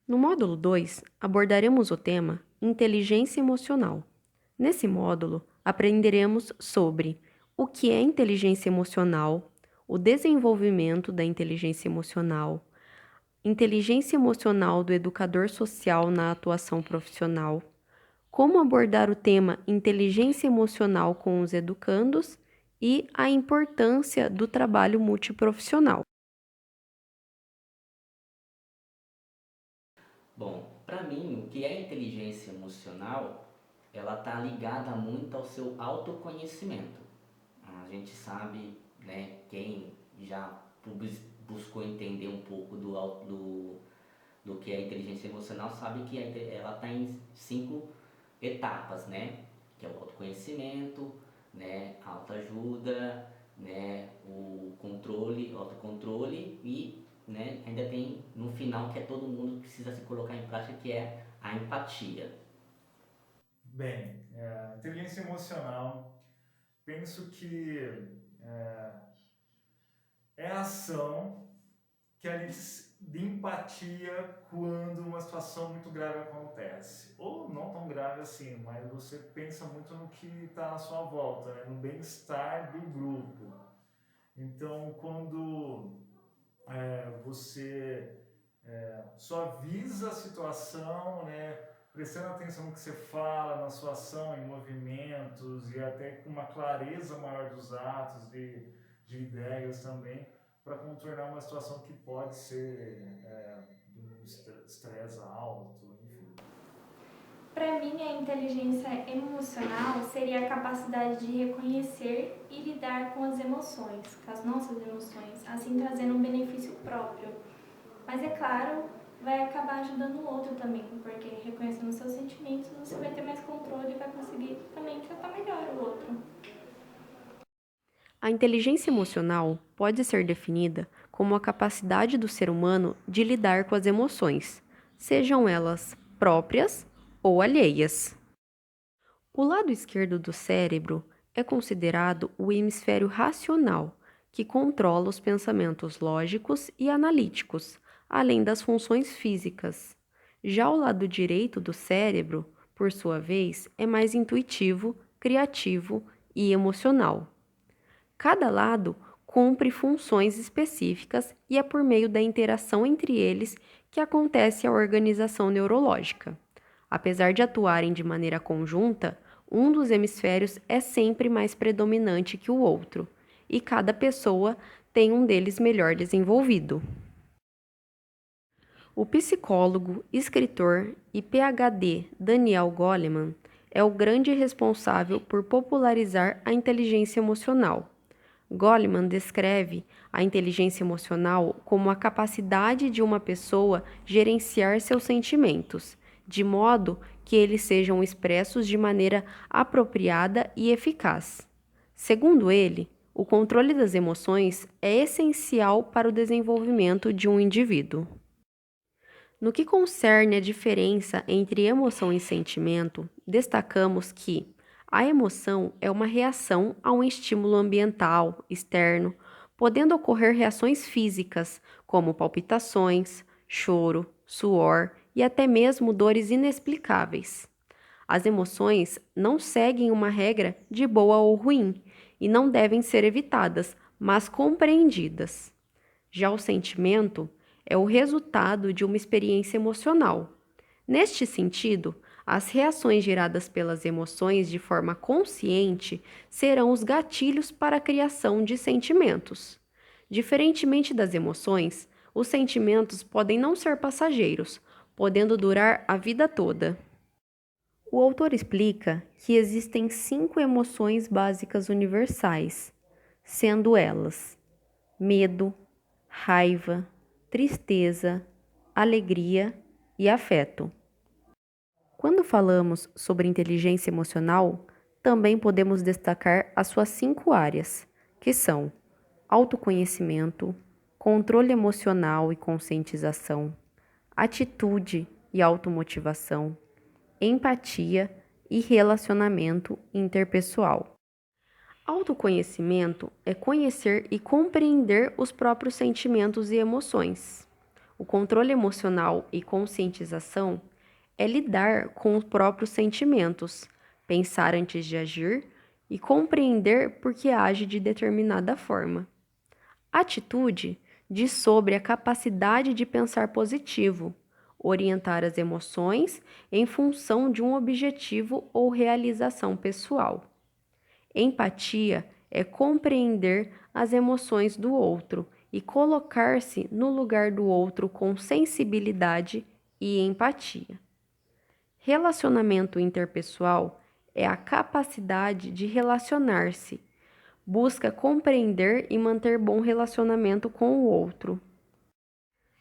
No módulo 2, abordaremos o tema Inteligência Emocional. Nesse módulo, aprenderemos sobre o que é inteligência emocional, o desenvolvimento da inteligência emocional do educador social na atuação profissional, como abordar o tema inteligência emocional com os educandos e a importância do trabalho multiprofissional. Bom, para mim, o que é inteligência emocional, ela tá ligada muito ao seu autoconhecimento. A gente sabe, né, quem já buscou entender um pouco do que é inteligência emocional, sabe que ela está em 5 etapas, né? Que é o autoconhecimento, né, a autoajuda, né, o controle, autocontrole e, né, ainda tem no final que é todo mundo precisa se colocar em prática, que é a empatia. Bem, inteligência emocional, penso que é a ação que a gente de empatia quando uma situação muito grave acontece. Ou não tão grave assim, mas você pensa muito no que está à sua volta, né? No bem-estar do grupo. Então, quando você suaviza a situação, né? Prestando atenção no que você fala, na sua ação, em movimentos e até com uma clareza maior dos atos, de ideias também, para contornar uma situação que pode ser de um estresse alto, enfim. Para mim, a inteligência emocional seria a capacidade de reconhecer e lidar com as emoções, com as nossas emoções, assim trazendo um benefício próprio. Mas é claro, vai acabar ajudando o outro também, porque reconhecendo os seus sentimentos, você vai ter mais controle e vai conseguir também tratar melhor o outro. A inteligência emocional pode ser definida como a capacidade do ser humano de lidar com as emoções, sejam elas próprias ou alheias. O lado esquerdo do cérebro é considerado o hemisfério racional, que controla os pensamentos lógicos e analíticos, além das funções físicas. Já o lado direito do cérebro, por sua vez, é mais intuitivo, criativo e emocional. Cada lado cumpre funções específicas e é por meio da interação entre eles que acontece a organização neurológica. Apesar de atuarem de maneira conjunta, um dos hemisférios é sempre mais predominante que o outro, e cada pessoa tem um deles melhor desenvolvido. O psicólogo, escritor e PhD Daniel Goleman é o grande responsável por popularizar a inteligência emocional. Goleman descreve a inteligência emocional como a capacidade de uma pessoa gerenciar seus sentimentos, de modo que eles sejam expressos de maneira apropriada e eficaz. Segundo ele, o controle das emoções é essencial para o desenvolvimento de um indivíduo. No que concerne a diferença entre emoção e sentimento, destacamos que a emoção é uma reação a um estímulo ambiental, externo, podendo ocorrer reações físicas, como palpitações, choro, suor e até mesmo dores inexplicáveis. As emoções não seguem uma regra de boa ou ruim e não devem ser evitadas, mas compreendidas. Já o sentimento é o resultado de uma experiência emocional. Neste sentido, as reações geradas pelas emoções de forma consciente serão os gatilhos para a criação de sentimentos. Diferentemente das emoções, os sentimentos podem não ser passageiros, podendo durar a vida toda. O autor explica que existem 5 emoções básicas universais, sendo elas medo, raiva, tristeza, alegria e afeto. Quando falamos sobre inteligência emocional, também podemos destacar as suas 5 áreas, que são autoconhecimento, controle emocional e conscientização, atitude e automotivação, empatia e relacionamento interpessoal. Autoconhecimento é conhecer e compreender os próprios sentimentos e emoções. O controle emocional e conscientização é lidar com os próprios sentimentos, pensar antes de agir e compreender por que age de determinada forma. Atitude diz sobre a capacidade de pensar positivo, orientar as emoções em função de um objetivo ou realização pessoal. Empatia é compreender as emoções do outro e colocar-se no lugar do outro com sensibilidade e empatia. Relacionamento interpessoal é a capacidade de relacionar-se, busca compreender e manter bom relacionamento com o outro.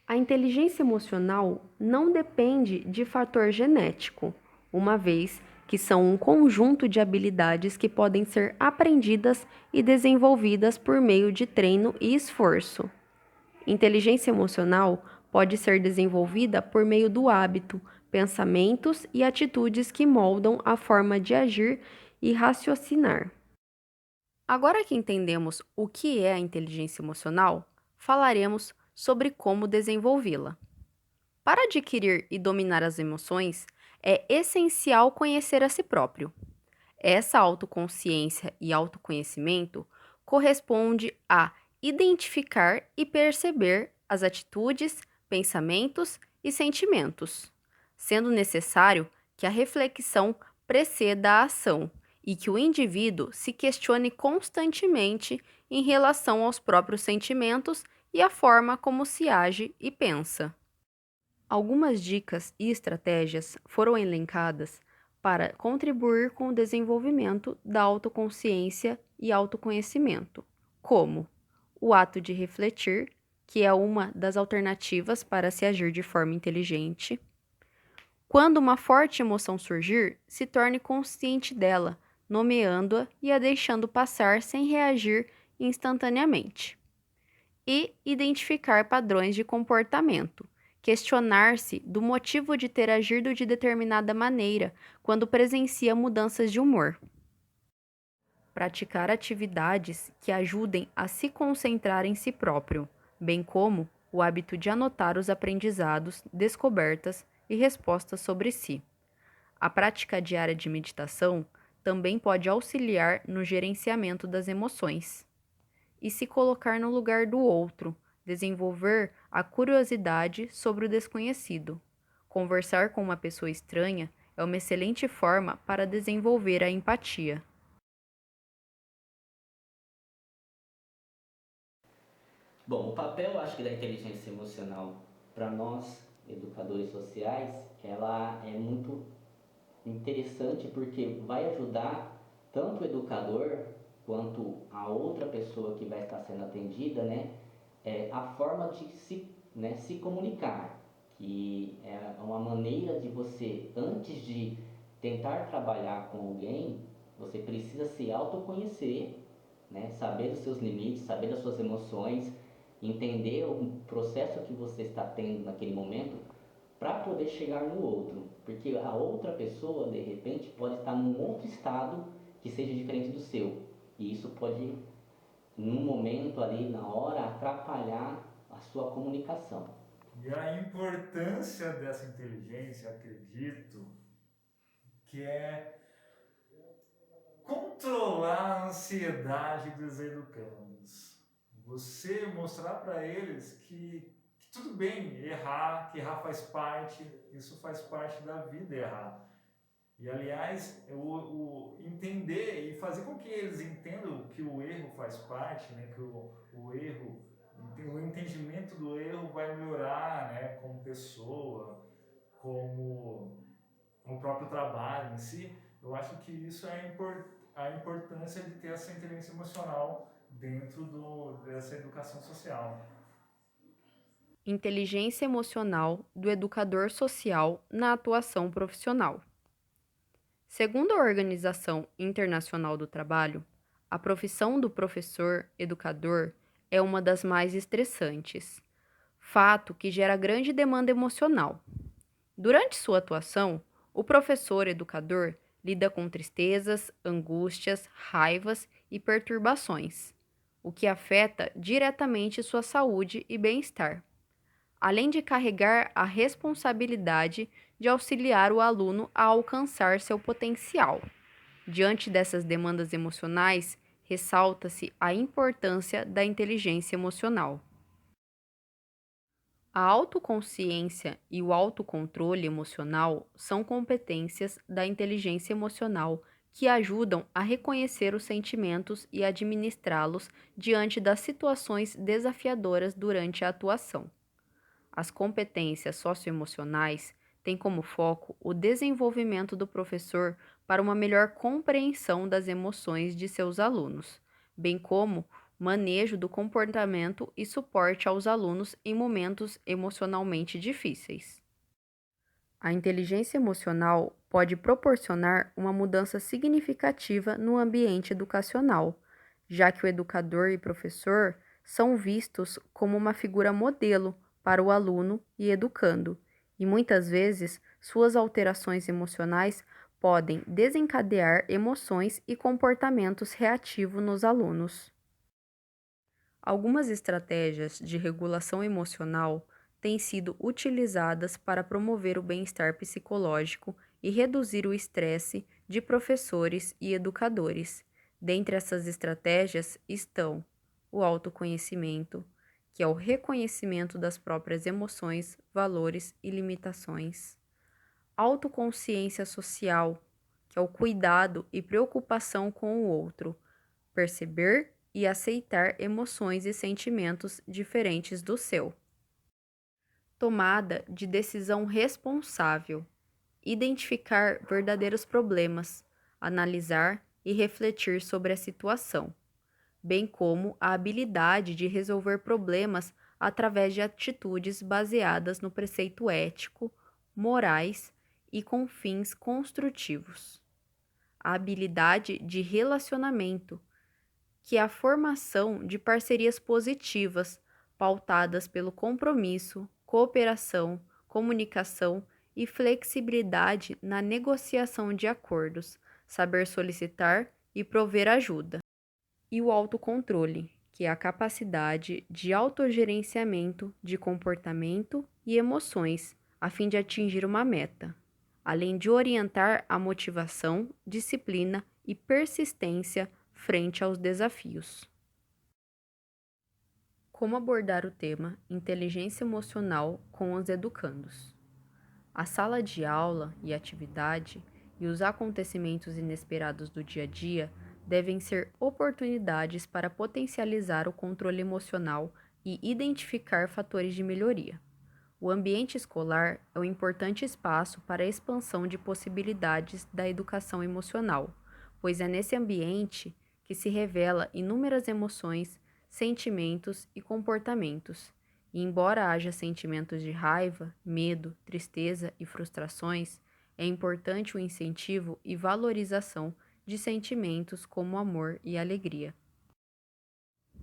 A inteligência emocional não depende de fator genético, uma vez que são um conjunto de habilidades que podem ser aprendidas e desenvolvidas por meio de treino e esforço. Inteligência emocional pode ser desenvolvida por meio do hábito, pensamentos e atitudes que moldam a forma de agir e raciocinar. Agora que entendemos o que é a inteligência emocional, falaremos sobre como desenvolvê-la. Para adquirir e dominar as emoções, é essencial conhecer a si próprio. Essa autoconsciência e autoconhecimento corresponde a identificar e perceber as atitudes, pensamentos e sentimentos, sendo necessário que a reflexão preceda a ação e que o indivíduo se questione constantemente em relação aos próprios sentimentos e à forma como se age e pensa. Algumas dicas e estratégias foram elencadas para contribuir com o desenvolvimento da autoconsciência e autoconhecimento, como o ato de refletir, que é uma das alternativas para se agir de forma inteligente. Quando uma forte emoção surgir, se torne consciente dela, nomeando-a e a deixando passar sem reagir instantaneamente. E identificar padrões de comportamento. Questionar-se do motivo de ter agido de determinada maneira quando presencia mudanças de humor. Praticar atividades que ajudem a se concentrar em si próprio, bem como o hábito de anotar os aprendizados, descobertas e respostas sobre si. A prática diária de meditação também pode auxiliar no gerenciamento das emoções. E se colocar no lugar do outro, desenvolver a curiosidade sobre o desconhecido. Conversar com uma pessoa estranha é uma excelente forma para desenvolver a empatia. Bom, o papel, acho que, da inteligência emocional para nós, educadores sociais, ela é muito interessante porque vai ajudar tanto o educador quanto a outra pessoa que vai estar sendo atendida, né, a forma de se comunicar, que é uma maneira de você, antes de tentar trabalhar com alguém, você precisa se autoconhecer, né, saber dos seus limites, saber das suas emoções, entender o processo que você está tendo naquele momento para poder chegar no outro, porque a outra pessoa, de repente, pode estar num outro estado que seja diferente do seu, e isso pode, num momento ali, na hora, atrapalhar a sua comunicação. E a importância dessa inteligência, acredito, que é controlar a ansiedade dos educandos. Você mostrar para eles que tudo bem errar, que errar faz parte, isso faz parte da vida errar. E aliás, o entender e fazer com que eles entendam que o erro faz parte, né, que o erro, o entendimento do erro vai melhorar, né, como pessoa, como o próprio trabalho em si. Eu acho que isso é a importância de ter essa inteligência emocional dentro dessa educação social. Inteligência emocional do educador social na atuação profissional. Segundo a Organização Internacional do Trabalho, a profissão do professor-educador é uma das mais estressantes, fato que gera grande demanda emocional. Durante sua atuação, o professor-educador lida com tristezas, angústias, raivas e perturbações, o que afeta diretamente sua saúde e bem-estar, além de carregar a responsabilidade de auxiliar o aluno a alcançar seu potencial. Diante dessas demandas emocionais, ressalta-se a importância da inteligência emocional. A autoconsciência e o autocontrole emocional são competências da inteligência emocional que ajudam a reconhecer os sentimentos e administrá-los diante das situações desafiadoras durante a atuação. As competências socioemocionais têm como foco o desenvolvimento do professor para uma melhor compreensão das emoções de seus alunos, bem como manejo do comportamento e suporte aos alunos em momentos emocionalmente difíceis. A inteligência emocional pode proporcionar uma mudança significativa no ambiente educacional, já que o educador e professor são vistos como uma figura modelo para o aluno e educando, e muitas vezes suas alterações emocionais podem desencadear emoções e comportamentos reativos nos alunos. Algumas estratégias de regulação emocional têm sido utilizadas para promover o bem-estar psicológico e reduzir o estresse de professores e educadores. Dentre essas estratégias estão o autoconhecimento, que é o reconhecimento das próprias emoções, valores e limitações. Autoconsciência social, que é o cuidado e preocupação com o outro, perceber e aceitar emoções e sentimentos diferentes do seu. Tomada de decisão responsável, identificar verdadeiros problemas, analisar e refletir sobre a situação, bem como a habilidade de resolver problemas através de atitudes baseadas no preceito ético, morais e com fins construtivos. A habilidade de relacionamento, que é a formação de parcerias positivas, pautadas pelo compromisso, cooperação, comunicação e flexibilidade na negociação de acordos, saber solicitar e prover ajuda. E o autocontrole, que é a capacidade de autogerenciamento de comportamento e emoções, a fim de atingir uma meta, além de orientar a motivação, disciplina e persistência frente aos desafios. Como abordar o tema inteligência emocional com os educandos? A sala de aula e atividade e os acontecimentos inesperados do dia a dia devem ser oportunidades para potencializar o controle emocional e identificar fatores de melhoria. O ambiente escolar é um importante espaço para a expansão de possibilidades da educação emocional, pois é nesse ambiente que se revela inúmeras emoções, sentimentos e comportamentos. E embora haja sentimentos de raiva, medo, tristeza e frustrações, é importante o incentivo e valorização de sentimentos como amor e alegria.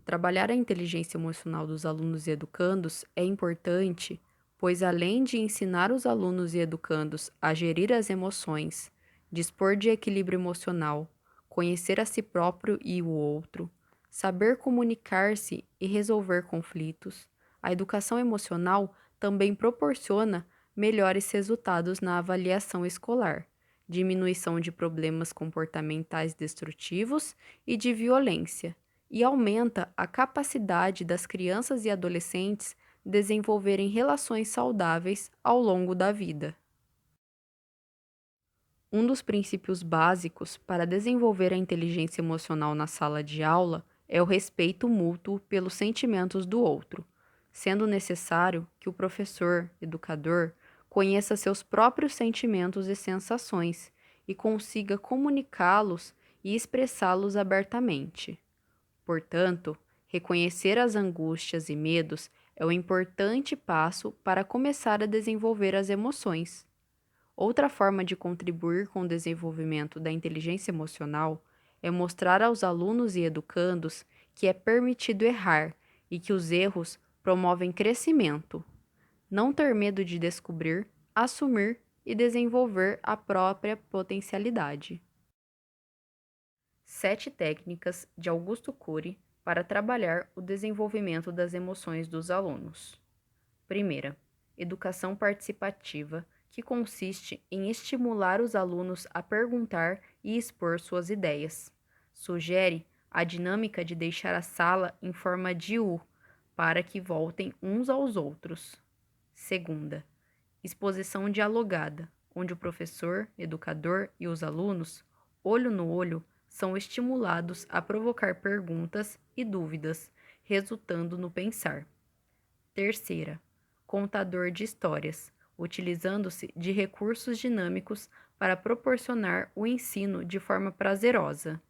Trabalhar a inteligência emocional dos alunos e educandos é importante, pois além de ensinar os alunos e educandos a gerir as emoções, dispor de equilíbrio emocional, conhecer a si próprio e o outro, saber comunicar-se e resolver conflitos, a educação emocional também proporciona melhores resultados na avaliação escolar, diminuição de problemas comportamentais destrutivos e de violência, e aumenta a capacidade das crianças e adolescentes desenvolverem relações saudáveis ao longo da vida. Um dos princípios básicos para desenvolver a inteligência emocional na sala de aula é o respeito mútuo pelos sentimentos do outro, sendo necessário que o professor, educador, conheça seus próprios sentimentos e sensações e consiga comunicá-los e expressá-los abertamente. Portanto, reconhecer as angústias e medos é um importante passo para começar a desenvolver as emoções. Outra forma de contribuir com o desenvolvimento da inteligência emocional é mostrar aos alunos e educandos que é permitido errar e que os erros promovem crescimento. Não ter medo de descobrir, assumir e desenvolver a própria potencialidade. 7 técnicas de Augusto Cury para trabalhar o desenvolvimento das emoções dos alunos. Primeira, educação participativa, que consiste em estimular os alunos a perguntar e expor suas ideias. Sugere a dinâmica de deixar a sala em forma de U, para que voltem uns aos outros. Segunda, exposição dialogada, onde o professor, educador e os alunos, olho no olho, são estimulados a provocar perguntas e dúvidas, resultando no pensar. Terceira, contador de histórias, utilizando-se de recursos dinâmicos para proporcionar o ensino de forma prazerosa.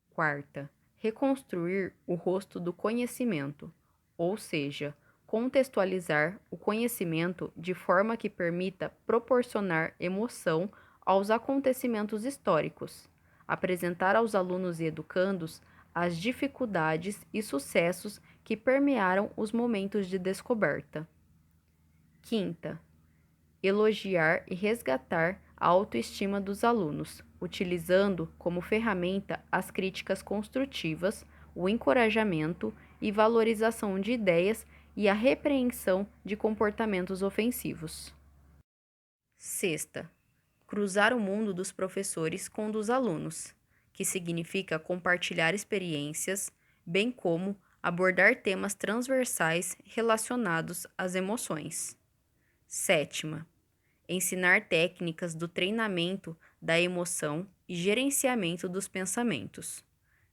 Quarta, reconstruir o rosto do conhecimento, ou seja, contextualizar o conhecimento de forma que permita proporcionar emoção aos acontecimentos históricos, apresentar aos alunos e educandos as dificuldades e sucessos que permearam os momentos de descoberta. Quinta, elogiar e resgatar a autoestima dos alunos, utilizando como ferramenta as críticas construtivas, o encorajamento e valorização de ideias e a repreensão de comportamentos ofensivos. Sexta, cruzar o mundo dos professores com o dos alunos, que significa compartilhar experiências, bem como abordar temas transversais relacionados às emoções. Sétima, ensinar técnicas do treinamento da emoção e gerenciamento dos pensamentos.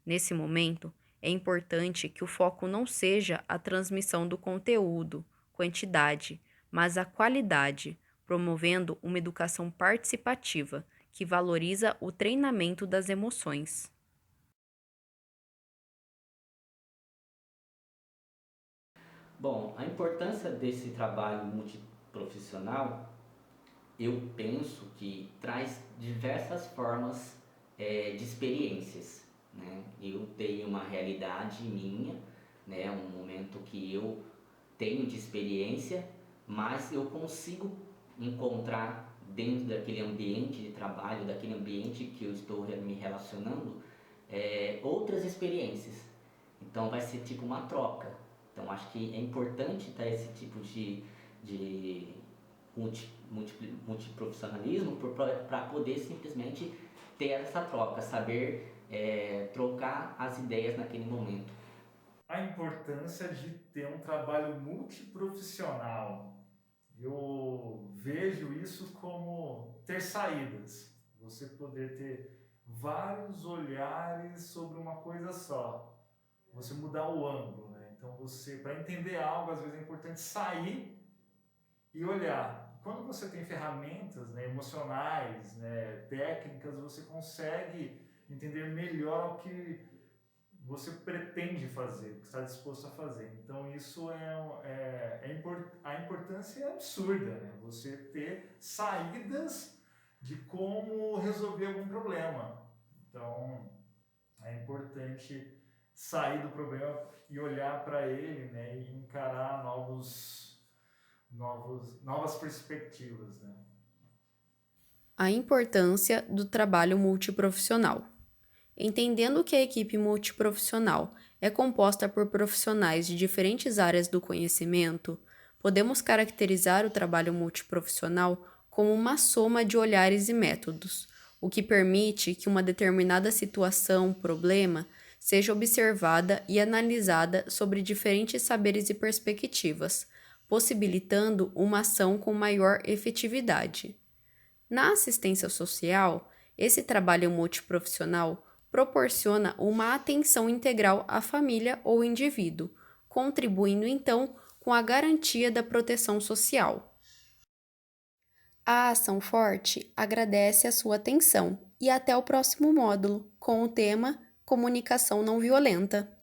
Nesse momento, é importante que o foco não seja a transmissão do conteúdo, quantidade, mas a qualidade, promovendo uma educação participativa que valoriza o treinamento das emoções. Bom, a importância desse trabalho multiprofissional, eu penso que traz diversas formas de experiências, né? Eu tenho uma realidade minha, né? Um momento que eu tenho de experiência, mas eu consigo encontrar dentro daquele ambiente de trabalho, daquele ambiente que eu estou me relacionando, outras experiências. Então vai ser tipo uma troca. Então acho que é importante ter esse tipo de multiprofissionalismo para poder simplesmente ter essa troca, saber trocar as ideias naquele momento. A importância de ter um trabalho multiprofissional. Eu vejo isso como ter saídas. Você poder ter vários olhares sobre uma coisa só. Você mudar o ângulo, né? Então você, para entender algo, às vezes é importante sair e olhar. Quando você tem ferramentas, né, emocionais, né, técnicas, você consegue entender melhor o que você pretende fazer, o que está disposto a fazer. Então isso a importância é absurda, né? Você ter saídas de como resolver algum problema. Então é importante sair do problema e olhar para ele, né, e encarar novas perspectivas, né? A importância do trabalho multiprofissional. Entendendo que a equipe multiprofissional é composta por profissionais de diferentes áreas do conhecimento, podemos caracterizar o trabalho multiprofissional como uma soma de olhares e métodos, o que permite que uma determinada situação, problema, seja observada e analisada sobre diferentes saberes e perspectivas, possibilitando uma ação com maior efetividade. Na assistência social, esse trabalho multiprofissional proporciona uma atenção integral à família ou indivíduo, contribuindo então com a garantia da proteção social. A Ação Forte agradece a sua atenção e até o próximo módulo com o tema Comunicação Não Violenta.